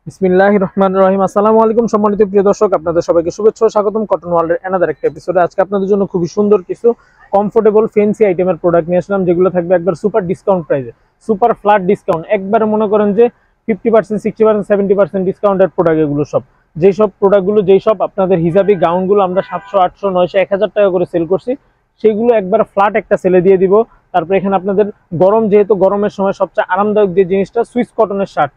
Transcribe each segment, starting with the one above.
বিসমিল্লাহির রহমানির রহিম। আসসালামু আলাইকুম সম্মানিত প্রিয় দর্শক, আপনাদের সবাইকে শুভেচ্ছা ও স্বাগতম কটন ওয়ার্ল্ডের অ্যানাদার একটা এপিসোডে। আজকে আপনাদের জন্য খুবই সুন্দর কিছু কমফোর্টেবল ফ্যান্সি আইটেমের প্রোডাক্ট নিয়ে আসলাম, যেগুলো থাকবে একবার সুপার ডিসকাউন্ট প্রাইসে, সুপার ফ্ল্যাট ডিসকাউন্ট। একবারে মনে করেন যে 50%, 60%, 70% ডিসকাউন্টের প্রোডাক্ট। এগুলো সব যেসব প্রোডাক্টগুলো যেসব আপনাদের হিসাবি গাউনগুলো আমরা 700, 800, 900, 1000 টাকা করে সেল করছি, সেগুলো একবার ফ্ল্যাট একটা সেলে দিয়ে দিব। তারপরে এখানে আপনাদের গরম, যেহেতু গরমের সময় সবচেয়ে আরামদায়ক যে জিনিসটা, সুইস কটনের শার্ট,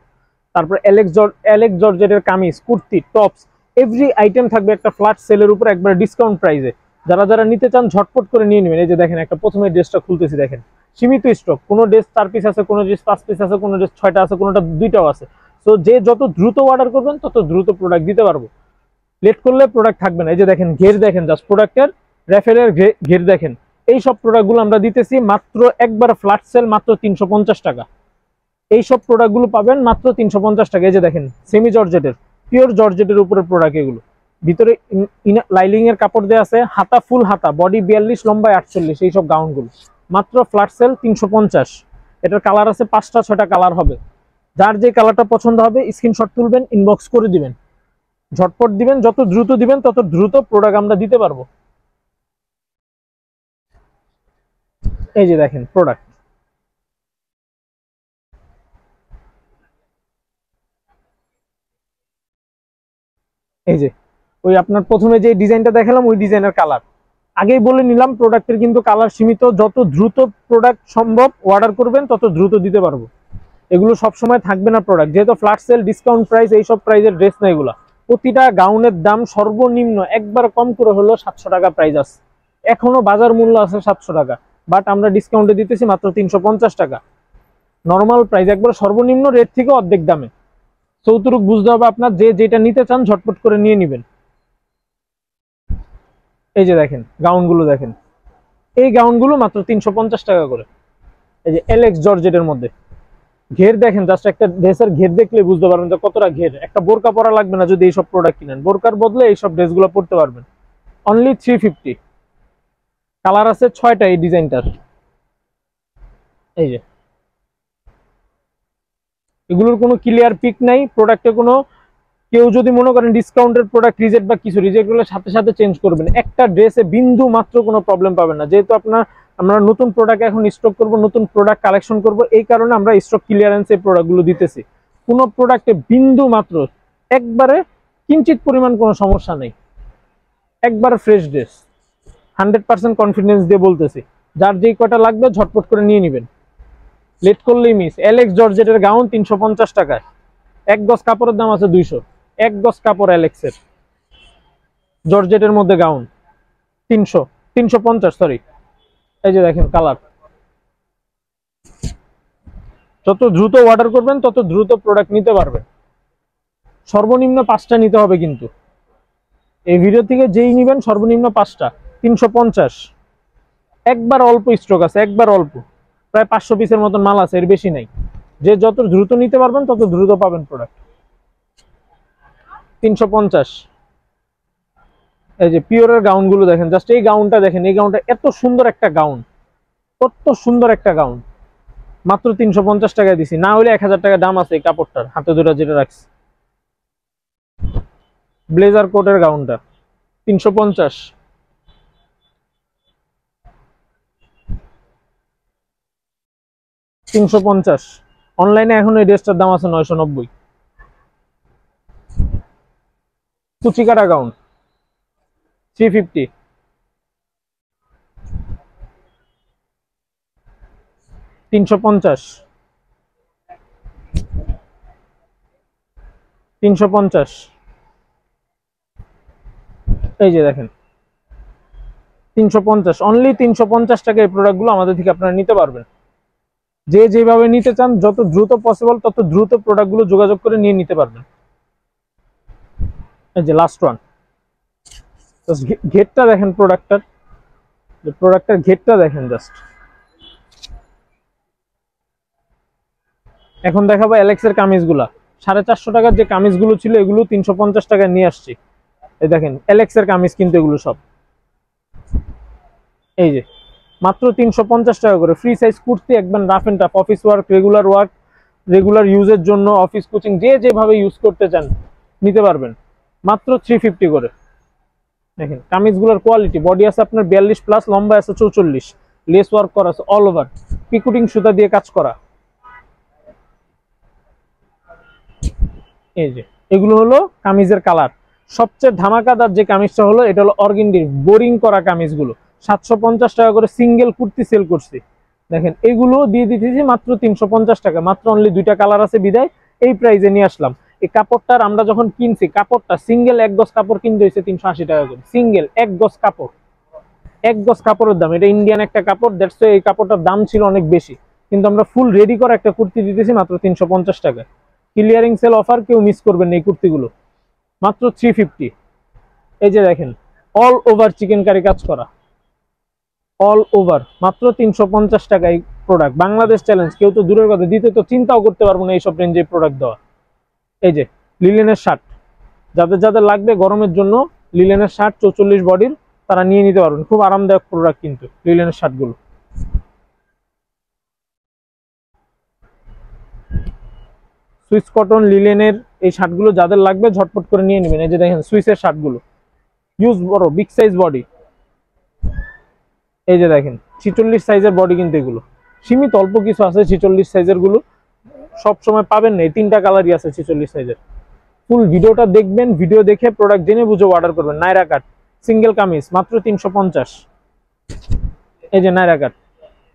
তারপর অ্যালেক্স জর্জেটের kameez, kurti, tops, every item থাকবে একটা ফ্ল্যাট সেলের উপর একবার ডিসকাউন্ট প্রাইসে। যারা যারা নিতে চান ঝটপট করে নিয়ে নেবেন। এই যে দেখেন, একটা প্রথমে ড্রেসটা খুলতেছি, দেখেন সীমিত স্টক। কোনো ড্রেস 4 পিস আছে, কোনো ড্রেস 5 পিস আছে, কোনো ড্রেস 6টা আছে, কোনোটা 2টাও আছে। সো যে যত দ্রুত অর্ডার করবেন তত দ্রুত প্রোডাক্ট দিতে পারবো, লেট করলে প্রোডাক্ট থাকবে না। এই যে দেখেন ঘের, দেখেন জাস্ট প্রোডাক্টের র্যাফেলের ঘের দেখেন। এই সব প্রোডাক্টগুলো আমরা দিতেছি মাত্র একবার ফ্ল্যাট সেল, মাত্র 350 টাকা। এই সব প্রোডাক্টগুলো পাবেন মাত্র 350 টাকা। এই যে দেখেন সেমি জর্জেটের, পিওর জর্জেটের উপরে প্রোডাক্ট এগুলো। ভিতরে লাইলিং এর কাপড় দেওয়া আছে, হাতা ফুল হাতা, বডি 42, লম্বায় 48, এই সব গাউনগুলো মাত্র ফ্ল্যাট সেল 350। এটার কালার আছে 5টা 6টা কালার হবে। যার যে কালারটা পছন্দ হবে স্ক্রিনশট তুলবেন, ইনবক্স করে দিবেন, ঝটপট দিবেন। যত দ্রুত দিবেন তত দ্রুত প্রোডাক্ট আমরা দিতে পারবো। এই যে দেখেন প্রোডাক্ট, এই যে ওই আপনার প্রথমে যে ডিজাইনটা দেখালাম ওই ডিজাইনের কালার। আগেই বলে নিলাম প্রোডাক্টের কিন্তু কালার সীমিত, যত দ্রুত প্রোডাক্ট সম্ভব অর্ডার করবেন তত দ্রুত দিতে পারবো। এগুলো সব সময় থাকবে না প্রোডাক্ট, যেহেতু ফ্ল্যাট সেল ডিসকাউন্ট প্রাইস, এই সব প্রাইসের ড্রেস না এগুলো। প্রতিটা গাউনের দাম সর্বনিম্ন একবার কম করে হলো 700 টাকা প্রাইস আছে। এখনো বাজার মূল্য আছে 700 টাকা, বাট আমরা ডিসকাউন্টে দিতেছি মাত্র 350 টাকা। নর্মাল প্রাইস একবার সর্বনিম্ন রেট থেকে অর্ধেক দামে। চৌতুরুক বুঝতে হবে আপনার, যে যেটা নিতে চান ঝটপট করে নিয়ে নেবেন। এই যে দেখেন গাউনগুলো, দেখেন এই গাউনগুলো মাত্র 350 টাকা করে। এই যে অ্যালেক্স জর্জেটের মধ্যে ঘের দেখেন, জাস্ট একটা ড্রেসের ঘের দেখলে বুঝতে পারবেন যে কতটা ঘের। একটা বোরকা পরা লাগবে না যদি এইসব প্রোডাক্ট কিনেন, বোরকার বদলে এইসব ড্রেসগুলো পরতে পারবেন। অনলি 350। কালার আছে 6টা এই ডিজাইনটার। এই যে এগুলোর কোনো ক্লিয়ার পিক নাই প্রোডাক্টে কোনো। কেউ যদি মনে করেন ডিসকাউন্টের প্রোডাক্ট রিজেক্ট বা কিছু, রিজেক্ট হলে সাথে সাথে চেঞ্জ করবেন। একটা ড্রেসে বিন্দু মাত্র কোনো প্রবলেম পাবেন না, যেহেতু আমরা নতুন প্রোডাক্ট এখন স্টক করব, নতুন প্রোডাক্ট কালেকশন করব, এই কারণে আমরা স্টক ক্লিয়ারেন্সে প্রোডাক্টগুলো দিতেছি। কোনো প্রোডাক্টে বিন্দু মাত্র, একবারে কিঞ্চিত পরিমাণ কোনো সমস্যা নেই। একবার ফ্রেশ ড্রেস, 100% কনফিডেন্স দিয়ে বলতেছি। যার যেই কটা লাগবে ঝটপট করে নিয়ে নেবেন, লেট করলেই মিস। অ্যালেক্স জর্জেটের গাউন 350 টাকায়। এক গজ কাপড়ের দাম আছে 200। এক গজ কাপড় অ্যালেক্সের জর্জেটের মধ্যে গাউন 350, সরি। এই যে দেখেন কালার। যত দ্রুত অর্ডার করবেন তত দ্রুত প্রোডাক্ট নিতে পারবেন। সর্বনিম্ন 5টা নিতে হবে কিন্তু। এই ভিডিও থেকে যেই নিবেন সর্বনিম্ন 5টা, 350। একবার অল্প স্টক আছে, একবার অল্প, প্রায় 500 পিসের মতন মাল আছে, এর বেশি নাই। যে যত দ্রুত নিতে পারবেন তত দ্রুত পাবেন প্রোডাক্ট। 350। এই যে পিওরের গাউনগুলো দেখেন, জাস্ট এই গাউনটা দেখেন, এই গাউনটা এত সুন্দর একটা গাউন, কত সুন্দর একটা গাউন। মাত্র 350 টাকায় দিছি, না হলে 1000 টাকা দাম আছে এই কাপড়টার, হাতে ধরে যেটা রাখছি। ব্লেজার কোটের গাউনটা 350। 350। অনলাইনে এখন এই ড্রেসটার দাম আছে 990। কুচি কাটা গাউন 350। 350। 350। এই যে দেখেন 350, অনলি 350 টাকা এই প্রোডাক্টগুলো আমাদের থেকে আপনারা নিতে পারবেন। যে যেভাবে নিতে চান যত দ্রুত পসিবল তত দ্রুত প্রোডাক্টগুলো যোগাযোগ করে নিয়ে নিতে পারবেন। এই যে লাস্ট ওয়ান, ঘেরটা দেখেন প্রোডাক্টের ঘেরটা দেখেন জাস্ট। এখন দেখাবো অ্যালেক্সের কামিজগুলা। 450 টাকার যে কামিজগুলো ছিল এগুলো 350 টাকায় নিয়ে আসছি। এই দেখেন অ্যালেক্সের কামিজ কিন্তু এগুলো সব। এই যে মাত্র 350 টাকা করে। ফ্রি সাইজ কুর্তি, একদম rough and tough, office work, regular work, regular ইউজের জন্য, অফিস কোচিং যে যেভাবে ইউজ করতে চান নিতে পারবেন, মাত্র 350 করে। দেখেন কামিজগুলোর কোয়ালিটি, বডি আছে আপনার 42 প্লাস, লম্বা আছে 44, লেস ওয়ার্ক করা আছে অল ওভার, পিকুটিং সুতা দিয়ে কাজ করা। এই যে এগুলো হলো কামিজের কালার। সবচেয়ে ধামাকাদার যে কামিজটা হলো এটা হলো অর্গেন্ডির বোরিং করা কামিজগুলো, 750 টাকা করে সিঙ্গেল কুর্তি সেল করছি। দেখেন এগুলো দিয়ে দিতেছি মাত্র 350 টাকা, মাত্র অনলি 2টা কালার আছে বিদায় এই প্রাইজে নিয়ে আসলাম। এই কাপড়টার আমরা যখন কিনছি, কাপড়টা সিঙ্গেল 1 গজ কাপড় কিনতে হয়েছে 380 টাকা করে, সিঙ্গেল 1 গজ কাপড়, 1 গজ কাপড়ের দাম। এটা ইন্ডিয়ান একটা কাপড়, দ্যাটস এই কাপড়টার দাম ছিল অনেক বেশি, কিন্তু আমরা ফুল রেডি করা একটা কুর্তি দিতেছি মাত্র 350 টাকা। ক্লিয়ারিং সেল অফার, কেউ মিস করবেন না এই কুর্তিগুলো, মাত্র 350। এই যে দেখেন অল ওভার চিকেন কারি কাজ করা, অল ওভার, মাত্র 350 টাকা এই প্রোডাক্ট। বাংলাদেশ চ্যালেঞ্জ, কেউ তো দূরের কথা, দিতে তো চিন্তাও করতে পারবো না এইসব রেঞ্জে প্রোডাক্ট দেওয়া। এই যে লিলেনের শার্ট, যাদের যাদের লাগবে গরমের জন্য লিলেনের শার্ট 44 বডির, তারা নিয়ে নিতে পারবেন, খুব আরামদায়ক প্রোডাক্ট কিন্তু লিলেনের শার্টগুলো। সুইস কটন লিলেনের এই শার্টগুলো যাদের লাগবে ঝটপট করে নিয়ে নেবেন। এই যে দেখেন সুইসের শার্টগুলো, ইউজ বড় বিগ সাইজ বডি। এই যে দেখেন 46 সাইজের বডি, কিন্তু এগুলো সীমিত অল্প কিছু আছে 46 সাইজের গুলো, সব সময় পাবেন না, এই 3টা কালারই আছে 46 সাইজের। ফুল ভিডিওটা দেখবেন, ভিডিও দেখে প্রোডাক্ট জেনে বুঝে অর্ডার করবেন। নাইরা কাট সিঙ্গেল কামিজ মাত্র 350। এই যে নাইরা কাট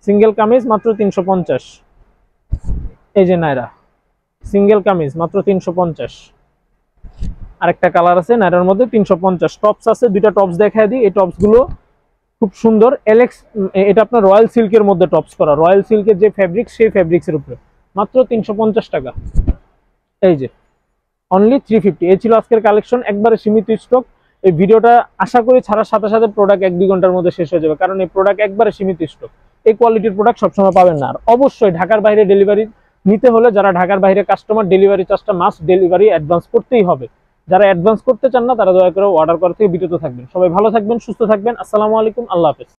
সিঙ্গেল কামিজ মাত্র 350। এই যে নাইরা সিঙ্গেল কামিজ মাত্র 350। আরেকটা কালার আছে নাইরার মধ্যে 350। টপস আছে, 2টা টপস দেখায় দিই। এই টপস গুলো খুব সুন্দর, এলেক্স, এটা আপনার রয়্যাল সিল্কের মধ্যে টপস করা, রয়্যাল সিল্কের যে ফ্যাব্রিক সেই ফ্যাব্রিক্সের উপরে, মাত্র 350 টাকা। এই যে অনলি 350। এই ছিল আজকের কালেকশন, একবারে সীমিত স্টক। এই ভিডিওটা আশা করি ছাড়ার সাথে সাথে প্রোডাক্ট 1-2 ঘন্টার মধ্যে শেষ হয়ে যাবে, কারণ এই প্রোডাক্ট একবারে সীমিত স্টক। এই কোয়ালিটির প্রোডাক্ট সবসময় পাবেন না। আর অবশ্যই ঢাকার বাইরে ডেলিভারি নিতে হলে, যারা ঢাকার বাইরে কাস্টমার, ডেলিভারি চার্জটা মাস্ট, ডেলিভারি অ্যাডভান্স করতেই হবে। যারা অ্যাডভান্স করতে চান না তারা দয়া করে অর্ডার করা থেকে বিরত থাকবেন। সবাই ভালো থাকবেন, সুস্থ থাকবেন। আসসালামু আলাইকুম, আল্লাহ হাফেজ।